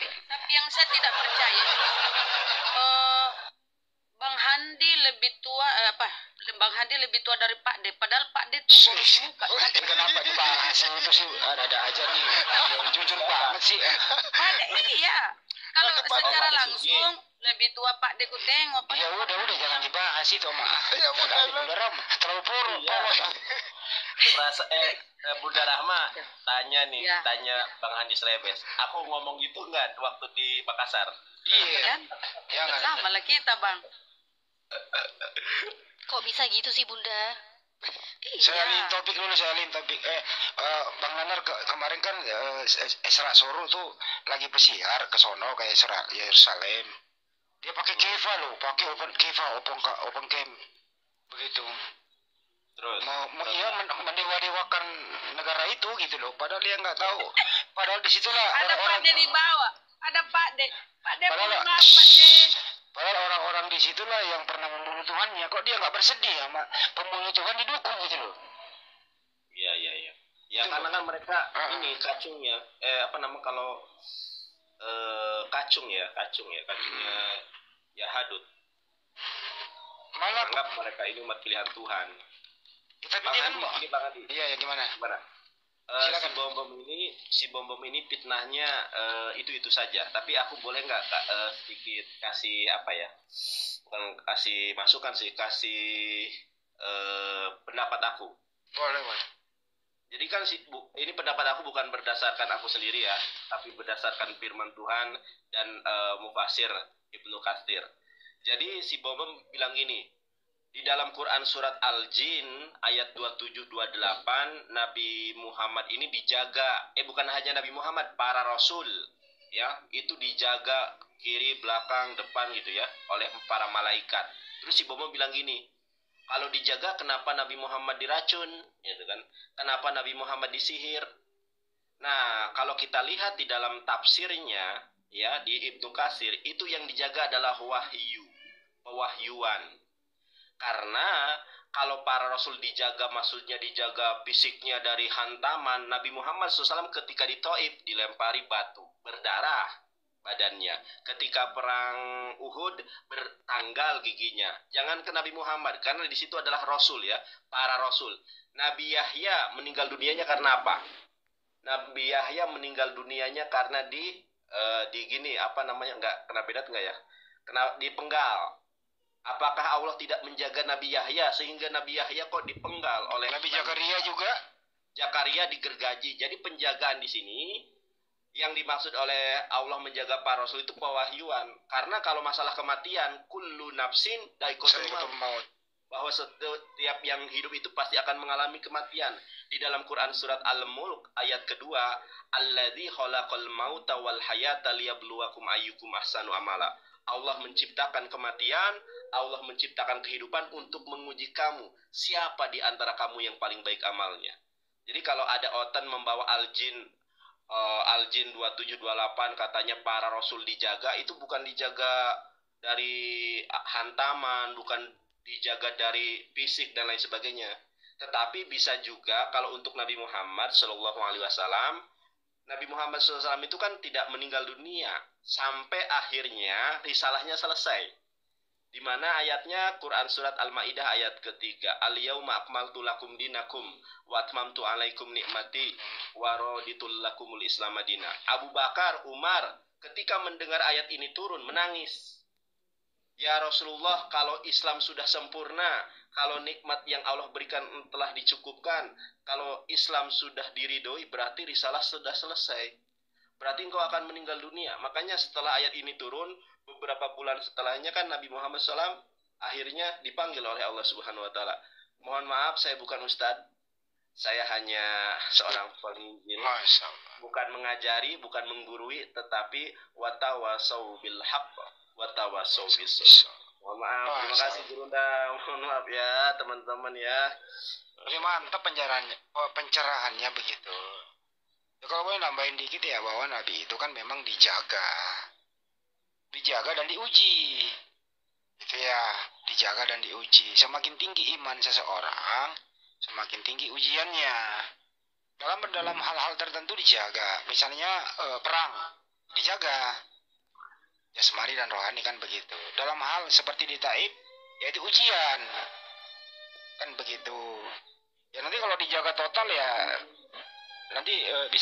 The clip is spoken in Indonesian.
Tapi yang saya tidak percaya, eh, Bang Handi lebih tua Bang Handi lebih tua dari Pak D. Padahal Pak D itu boros muka. Kenapa dibahas itu sih? Ada aja nih. Jujur banget sih. Pak D iya. Kalau secara langsung lebih tua Pak D ku tengok. Ya udah jangan dibahas itu mah. Ya udah Ram, terlalu polos. Rasa Bunda Rahma tanya nih, tanya Bang Handi Slebes. Aku ngomong gitu enggak waktu di Makassar? Iya. Jangan. Sama lah kita, Bang. Kok bisa gitu sih, Bunda? Saya lihat topik dulu, Bang Nanar kemarin kan Esra Soro tuh lagi pesiar ke sono ke Yerusalem. Dia pakai keva loh, pakai open camp. Begitu. Terus iya mendewa-dewakan negara itu gitu loh, padahal dia nggak tahu. Padahal disitulah ada Pak D di bawah, ada Pak D. Pak D padahal, Pak D. Padahal orang-orang di situlah yang pernah membunuh Tuhannya, kok dia nggak bersedih sama pembunuh Tuhan didukung gitu loh. Iya. Ya karena kan mereka ini kacungnya, kalau kacungnya ya hadut. Malah anggap mereka ini umat pilihan Tuhan. Tapi dia kan iya ya gimana? Si bom bom ini fitnahnya itu saja. Tapi aku boleh nggak sedikit kasih bukan kasih masukan sih, kasih pendapat aku. Boleh. Jadi kan ini pendapat aku bukan berdasarkan aku sendiri ya, tapi berdasarkan firman Tuhan dan Mufasir Ibnu Katsir. Jadi si bom bilang gini, di dalam Quran surat Al-Jin ayat 27-28, Nabi Muhammad ini dijaga, bukan hanya Nabi Muhammad, para Rasul ya, itu dijaga kiri, belakang, depan gitu ya, oleh para malaikat. Terus si Bomo bilang gini, kalau dijaga kenapa Nabi Muhammad diracun, gitu kan? Kenapa Nabi Muhammad disihir? Nah, kalau kita lihat di dalam tafsirnya ya di Ibnu Katsir, itu yang dijaga adalah pewahyuan. Karena kalau para rasul dijaga, maksudnya dijaga fisiknya dari hantaman, Nabi Muhammad SAW ketika di Taif dilempari batu, berdarah badannya. Ketika perang Uhud bertanggal giginya. Jangan ke Nabi Muhammad, karena di situ adalah rasul ya, para rasul. Nabi Yahya meninggal dunianya karena apa? Nabi Yahya meninggal dunianya karena nggak kena bedat nggak ya? Kena dipenggal. Apakah Allah tidak menjaga Nabi Yahya sehingga Nabi Yahya kok dipenggal oleh Nabi Zakaria juga? Zakaria digergaji. Jadi penjagaan di sini yang dimaksud oleh Allah menjaga para rasul itu pewahyuan. Karena kalau masalah kematian, kullu nafsin dha'iqatul maut, bahwa setiap yang hidup itu pasti akan mengalami kematian. Di dalam Quran surat Al-Mulk ayat kedua, alladzi khalaqal mauta wal hayata liyabluwakum ayyukum ahsanu amala. Allah menciptakan kematian, Allah menciptakan kehidupan untuk menguji kamu. Siapa di antara kamu yang paling baik amalnya? Jadi kalau ada otan membawa Al-Jin 2728 katanya para rasul dijaga, itu bukan dijaga dari hantaman, bukan dijaga dari fisik dan lain sebagainya. Tetapi bisa juga kalau untuk Nabi Muhammad SAW, Nabi Muhammad SAW itu kan tidak meninggal dunia sampai akhirnya risalahnya selesai. Di mana ayatnya Quran surat Al-Maidah ayat ketiga, Al-yauma akmaltu lakum dinakum wa atmamtu alaikum nikmati wa raditu lakumul Islam madina. Abu Bakar, Umar ketika mendengar ayat ini turun menangis. Ya Rasulullah, kalau Islam sudah sempurna, kalau nikmat yang Allah berikan telah dicukupkan, kalau Islam sudah diridhoi, berarti risalah sudah selesai. Berarti engkau akan meninggal dunia. Makanya setelah ayat ini turun, beberapa bulan setelahnya kan Nabi Muhammad SAW akhirnya dipanggil oleh Allah Subhanahu Wa Taala. Mohon maaf, saya bukan ustadz, saya hanya seorang penginjil, bukan mengajari, bukan menggurui, tetapi watawasau bil haqq, watawasau bis sabr. Mohon maaf, terima kasih Gurunda. Mohon maaf ya teman-teman ya. Ini mantap pencerahannya begitu. Ya, kalau boleh nambahin dikit ya, bahwa Nabi itu kan memang dijaga dan diuji. Gitu ya, dijaga dan diuji. Semakin tinggi iman seseorang, semakin tinggi ujiannya. Dalam hal-hal tertentu dijaga. Misalnya perang. dijaga jasmani dan rohani kan begitu. Dalam hal seperti di taib yaitu ujian kan begitu. Ya nanti kalau dijaga total ya nanti bisa